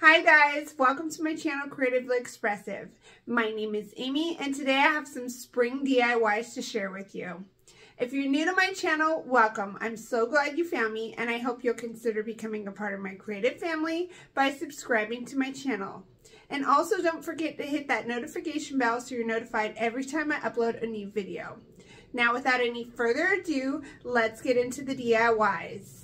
Hi guys, welcome to my channel Creatively Expressive. My name is Amy and today I have some spring DIYs to share with you. If you're new to my channel, welcome. I'm so glad you found me and I hope you'll consider becoming a part of my creative family by subscribing to my channel. And also don't forget to hit that notification bell so you're notified every time I upload a new video. Now without any further ado, let's get into the DIYs.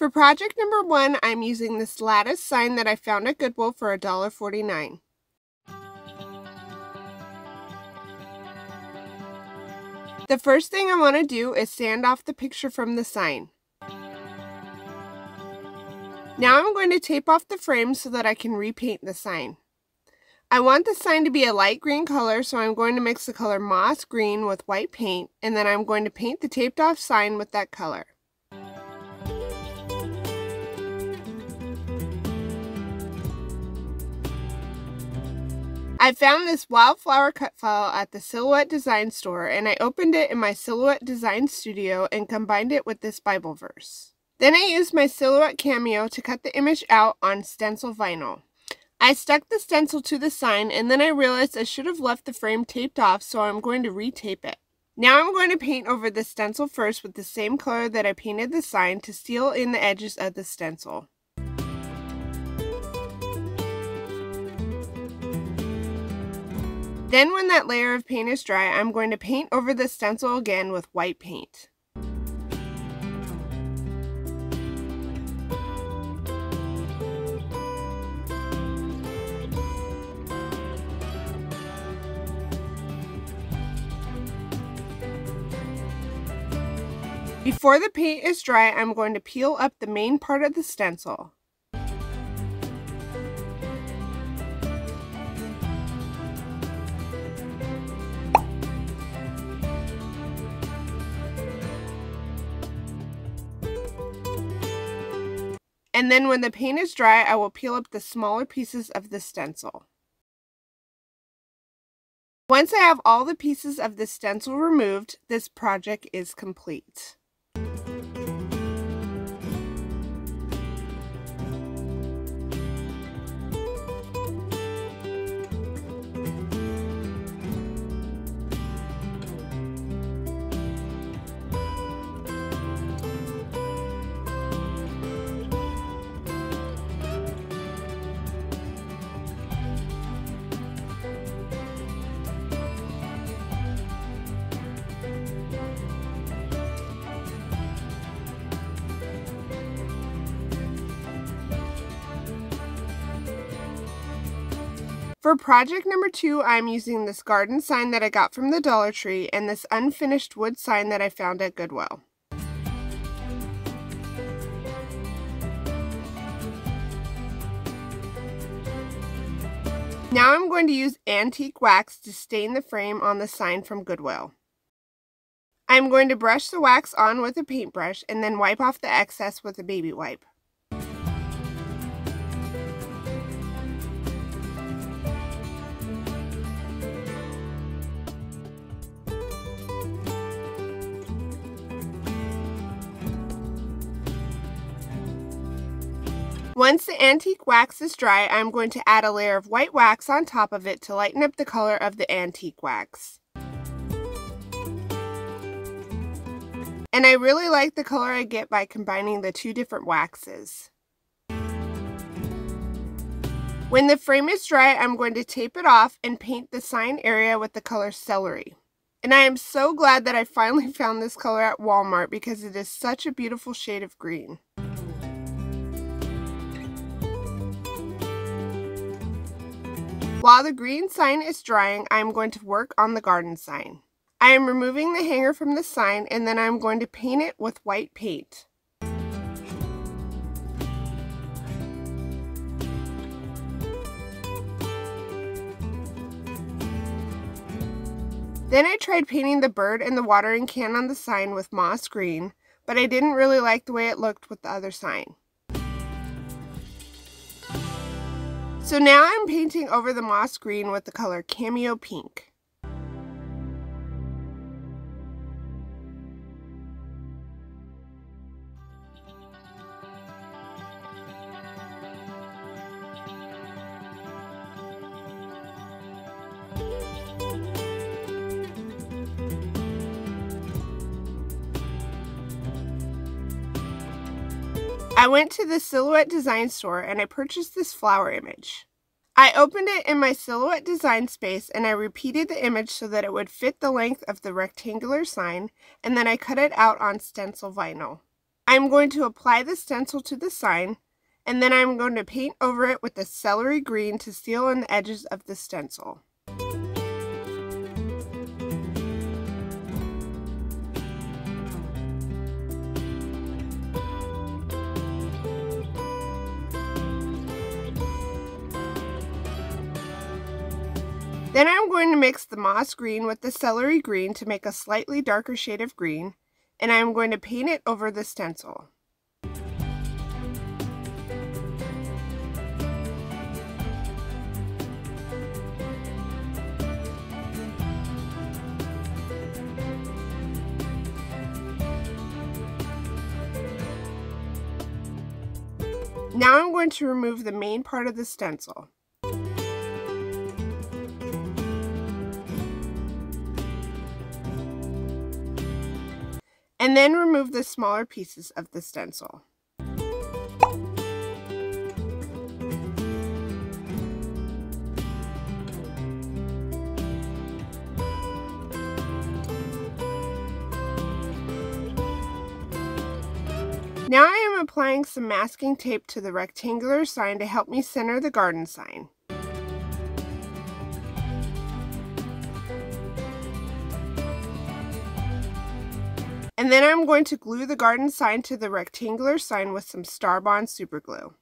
For project number 1, I'm using this lattice sign that I found at Goodwill for $1.49. The first thing I want to do is sand off the picture from the sign. Now I'm going to tape off the frame so that I can repaint the sign. I want the sign to be a light green color, so I'm going to mix the color moss green with white paint, and then I'm going to paint the taped off sign with that color. I found this wildflower cut file at the Silhouette Design store and I opened it in my Silhouette Design Studio and combined it with this Bible verse. Then I used my Silhouette Cameo to cut the image out on STENCIL vinyl. I stuck the stencil to the sign and then I realized I should have left the frame taped off, so I'm going to retape it. Now I'm going to paint over the stencil first with the same color that I painted the sign to seal in the edges of the stencil. Then when that layer of paint is dry, I'm going to paint over the stencil again with white paint. Before the paint is dry, I'm going to peel up the main part of the stencil. And then when the paint is dry, I will peel up the smaller pieces of the stencil. Once I have all the pieces of the stencil removed, this project is complete. For project number 2, I'm using this garden sign that I got from the Dollar Tree and this unfinished wood sign that I found at Goodwill. Now I'm going to use antique wax to stain the frame on the sign from Goodwill. I'm going to brush the wax on with a paintbrush and then wipe off the excess with a baby wipe. Once the antique wax is dry, I'm going to add a layer of white wax on top of it to lighten up the color of the antique wax. And I really like the color I get by combining the two different waxes. When the frame is dry, I'm going to tape it off and paint the sign area with the color celery. And I am so glad that I finally found this color at Walmart because it is such a beautiful shade of green. While the green sign is drying, I am going to work on the garden sign. I am removing the hanger from the sign and then I am going to paint it with white paint. Then I tried painting the bird and the watering can on the sign with moss green, but I didn't really like the way it looked with the other sign. So now I'm painting over the moss green with the color Cameo Pink. I went to the Silhouette Design store and I purchased this flower image. I opened it in my Silhouette Design space and I repeated the image so that it would fit the length of the rectangular sign, and then I cut it out on stencil vinyl. I'm going to apply the stencil to the sign, and then I'm going to paint over it with the celery green to seal in the edges of the stencil. Then I'm going to mix the moss green with the celery green to make a slightly darker shade of green, and I'm going to paint it over the stencil. Now I'm going to remove the main part of the stencil. And then remove the smaller pieces of the stencil. Now I am applying some masking tape to the rectangular sign to help me center the garden sign. And then I'm going to glue the garden sign to the rectangular sign with some STARBOND super glue.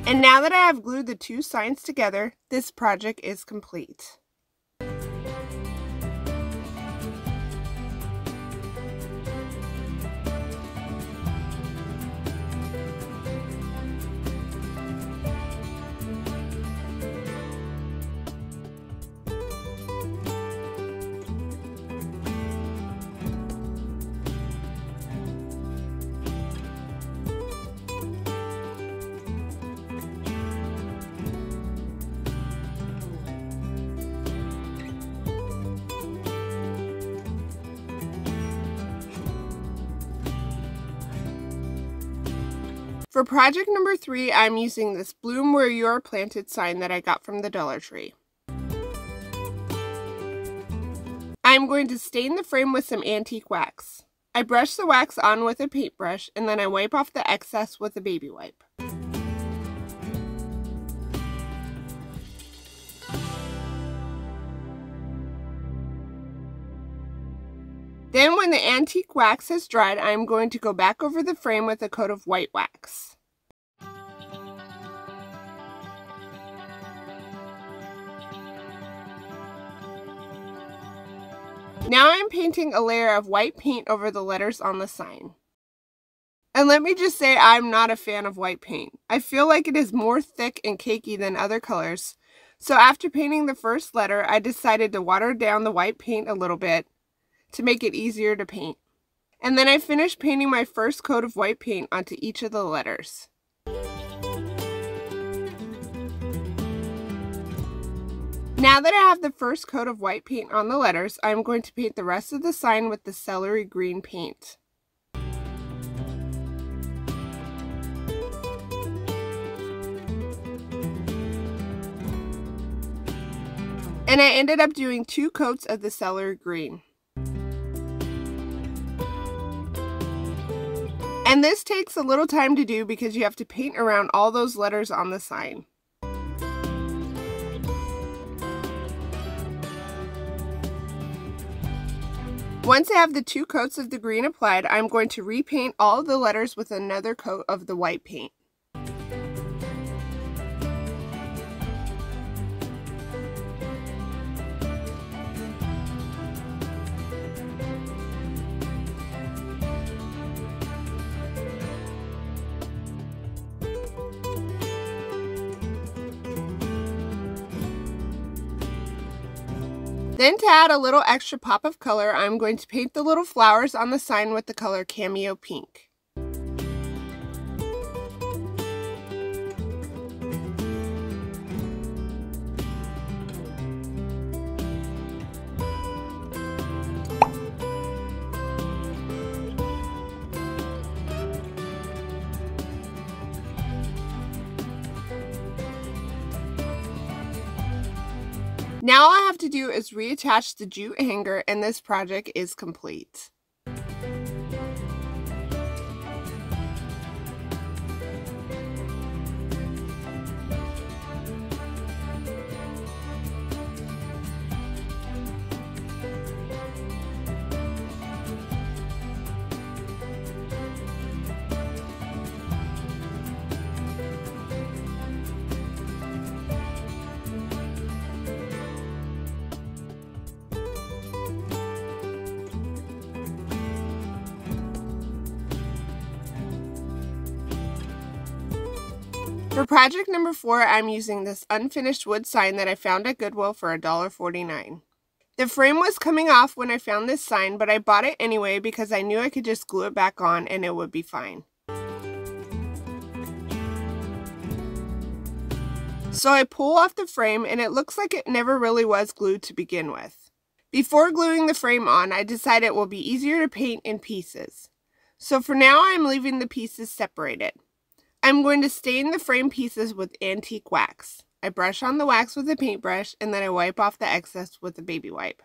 And now that I have glued the two signs together, this project is complete. For project number 3, I'm using this Bloom Where You Are Planted sign that I got from the Dollar Tree. I'm going to stain the frame with some antique wax. I brush the wax on with a paintbrush and then I wipe off the excess with a baby wipe. Then when the antique wax has dried, I'm going to go back over the frame with a coat of white wax. Now I'm painting a layer of white paint over the letters on the sign. And let me just say, I'm not a fan of white paint. I feel like it is more thick and cakey than other colors. So after painting the first letter, I decided to water down the white paint a little bit to make it easier to paint. And then I finished painting my first coat of white paint onto each of the letters. Now that I have the first coat of white paint on the letters, I'm going to paint the rest of the sign with the celery green paint. And I ended up doing 2 coats of the celery green. And this takes a little time to do because you have to paint around all those letters on the sign. Once I have the 2 coats of the green applied, I'm going to repaint all of the letters with another coat of the white paint. Then to add a little extra pop of color, I'm going to paint the little flowers on the sign with the color Cameo Pink. Now all I have to do is reattach the jute hanger and this project is complete. For project number 4, I'm using this unfinished wood sign that I found at Goodwill for $1.49. The frame was coming off when I found this sign, but I bought it anyway because I knew I could just glue it back on and it would be fine. So I pull off the frame and it looks like it never really was glued to begin with. Before gluing the frame on, I decided it will be easier to paint in pieces. So for now, I'm leaving the pieces separated. I'm going to stain the frame pieces with antique wax. I brush on the wax with a paintbrush and then I wipe off the excess with a baby wipe.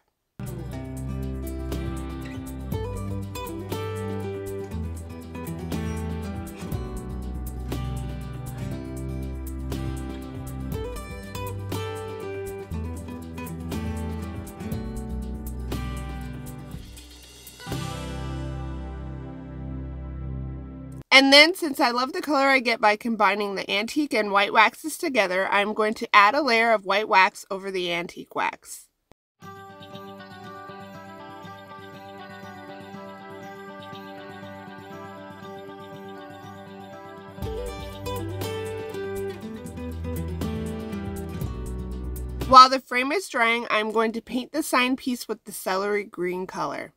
And then, since I love the color I get by combining the antique and white waxes together, I'm going to add a layer of white wax over the antique wax. While the frame is drying, I'm going to paint the sign piece with the celery green color.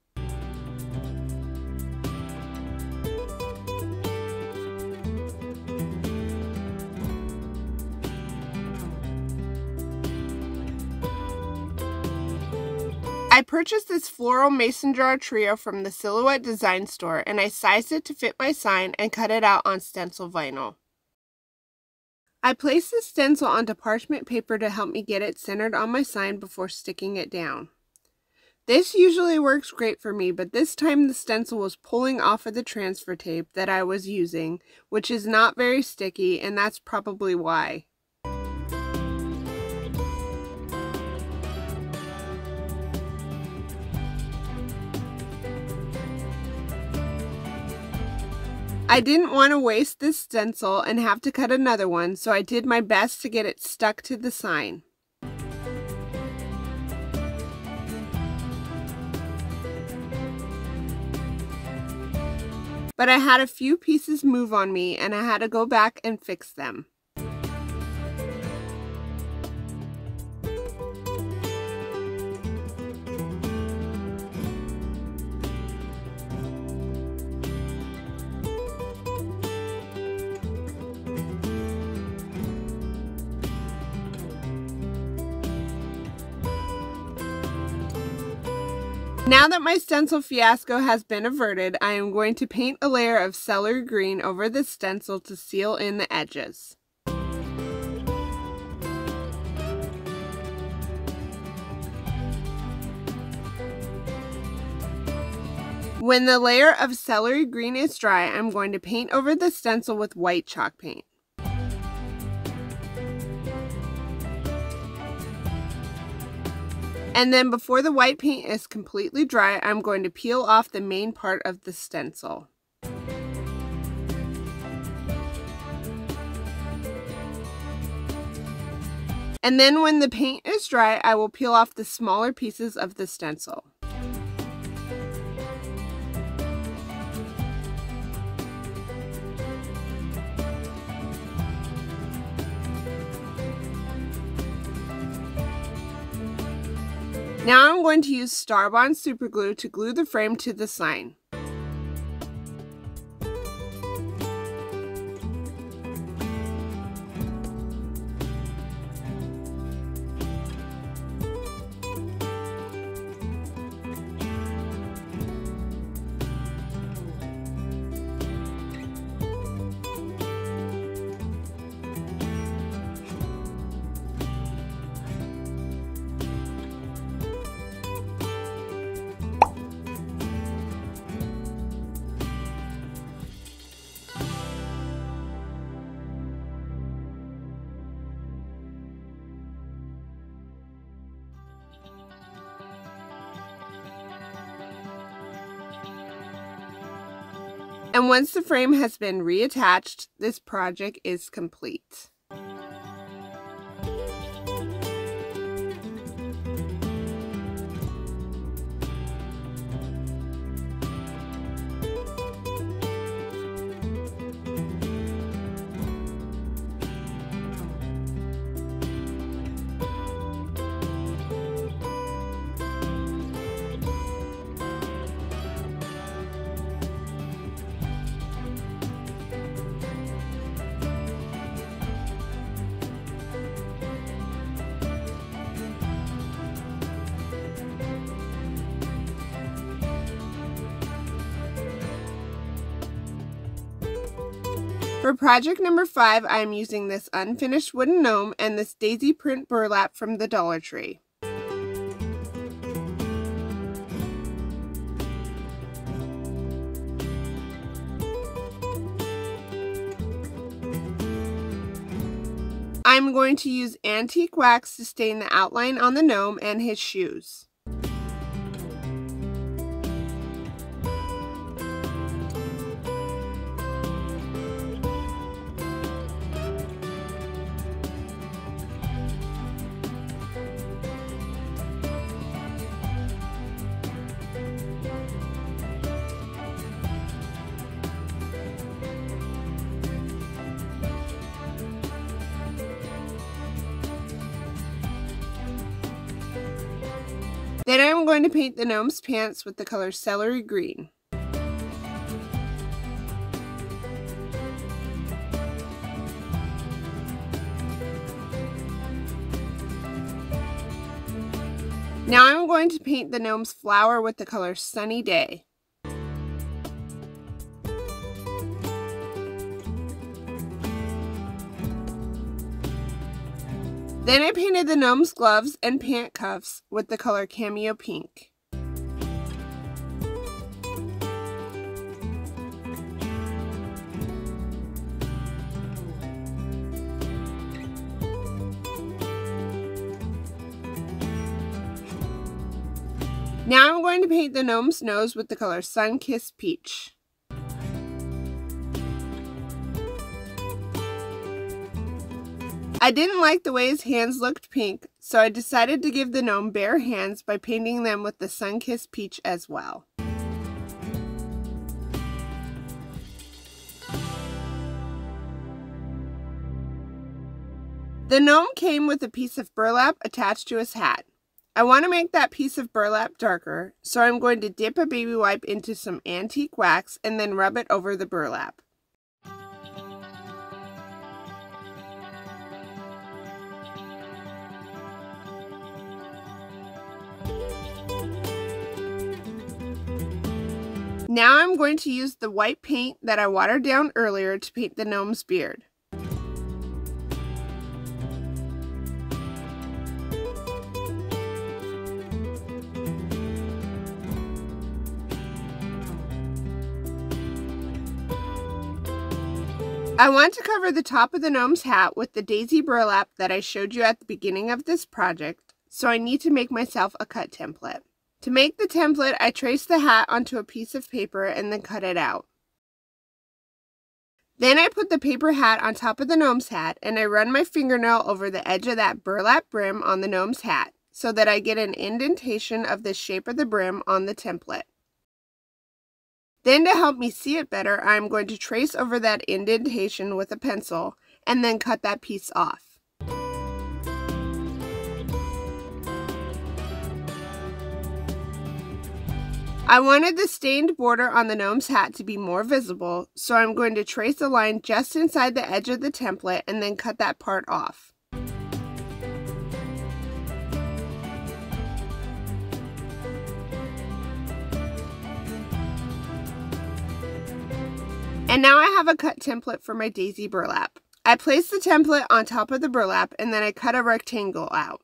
I purchased this floral mason jar trio from the Silhouette Design Store and I sized it to fit my sign and cut it out on stencil vinyl. I placed the stencil onto parchment paper to help me get it centered on my sign before sticking it down. This usually works great for me, but this time the stencil was pulling off of the transfer tape that I was using, which is not very sticky, and that's probably why. I didn't want to waste this stencil and have to cut another one, so I did my best to get it stuck to the sign. But I had a few pieces move on me and I had to go back and fix them. Now that my stencil fiasco has been averted, I am going to paint a layer of celery green over the stencil to seal in the edges. When the layer of celery green is dry, I'm going to paint over the stencil with white chalk paint. And then before the white paint is completely dry, I'm going to peel off the main part of the stencil. And then when the paint is dry, I will peel off the smaller pieces of the stencil. Now I'm going to use STARBOND super glue to glue the frame to the sign. And once the frame has been reattached, this project is complete. For project number 5, I am using this unfinished wooden gnome and this daisy print burlap from the Dollar Tree. I'm going to use antique wax to stain the outline on the gnome and his shoes. Then I'm going to paint the gnome's pants with the color celery green. Now I'm going to paint the gnome's flower with the color Sunny Day. Then I painted the gnome's gloves and pant cuffs with the color Cameo Pink. Now I'm going to paint the gnome's nose with the color Sun-Kissed Peach. I didn't like the way his hands looked pink, so I decided to give the gnome bare hands by painting them with the Sun-Kissed Peach as well. The gnome came with a piece of burlap attached to his hat. I want to make that piece of burlap darker, so I'm going to dip a baby wipe into some antique wax and then rub it over the burlap. Now I'm going to use the white paint that I watered down earlier to paint the gnome's beard. I want to cover the top of the gnome's hat with the daisy burlap that I showed you at the beginning of this project, so I need to make myself a cut template. To make the template, I trace the hat onto a piece of paper and then cut it out. Then I put the paper hat on top of the gnome's hat and I run my fingernail over the edge of that burlap brim on the gnome's hat so that I get an indentation of the shape of the brim on the template. Then to help me see it better, I'm going to trace over that indentation with a pencil and then cut that piece off. I wanted the stained border on the gnome's hat to be more visible, so I'm going to trace a line just inside the edge of the template and then cut that part off. And now I have a cut template for my daisy burlap. I place the template on top of the burlap and then I cut a rectangle out.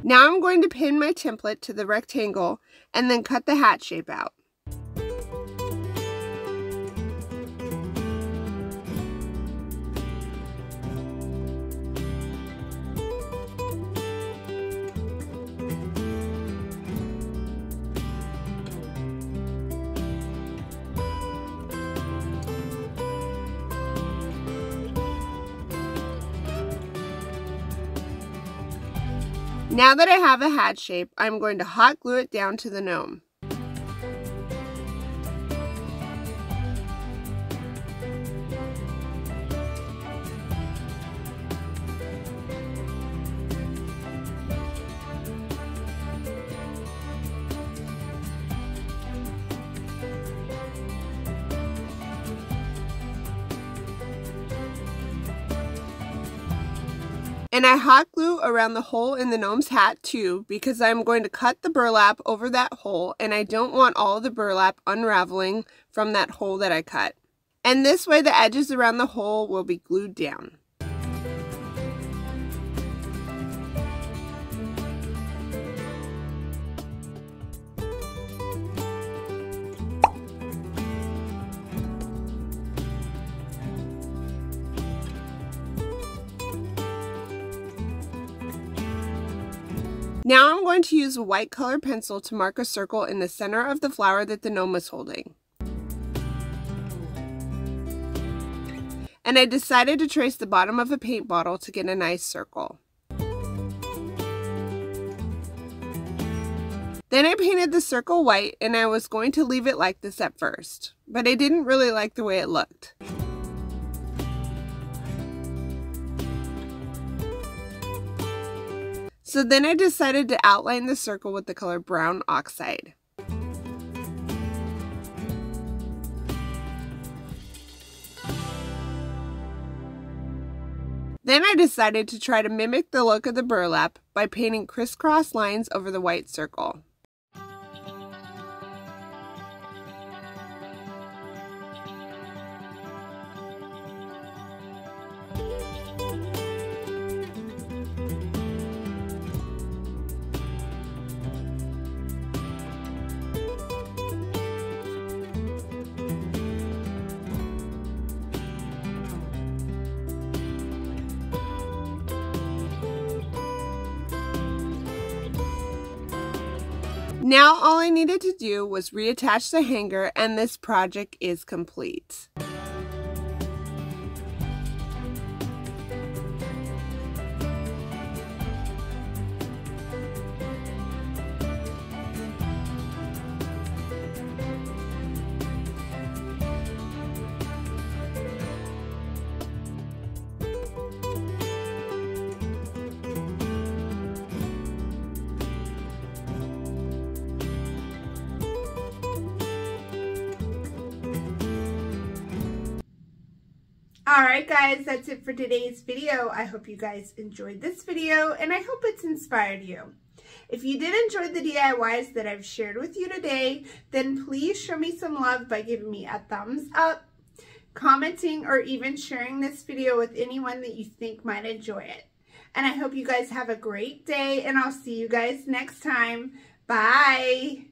Now I'm going to pin my template to the rectangle and then cut the hat shape out. Now that I have a hat shape, I'm going to hot glue it down to the gnome. And I hot glue around the hole in the gnome's hat too, because I'm going to cut the burlap over that hole and I don't want all the burlap unraveling from that hole that I cut. And this way the edges around the hole will be glued down. Now I'm going to use a white color pencil to mark a circle in the center of the flower that the gnome was holding. And I decided to trace the bottom of a paint bottle to get a nice circle. Then I painted the circle white and I was going to leave it like this at first, but I didn't really like the way it looked. So then I decided to outline the circle with the color brown oxide. Then I decided to try to mimic the look of the burlap by painting crisscross lines over the white circle. Now all I needed to do was reattach the hanger and this project is complete. Alright guys, that's it for today's video. I hope you guys enjoyed this video and I hope it's inspired you. If you did enjoy the DIYs that I've shared with you today, then please show me some love by giving me a thumbs up, commenting, or even sharing this video with anyone that you think might enjoy it. And I hope you guys have a great day and I'll see you guys next time. Bye!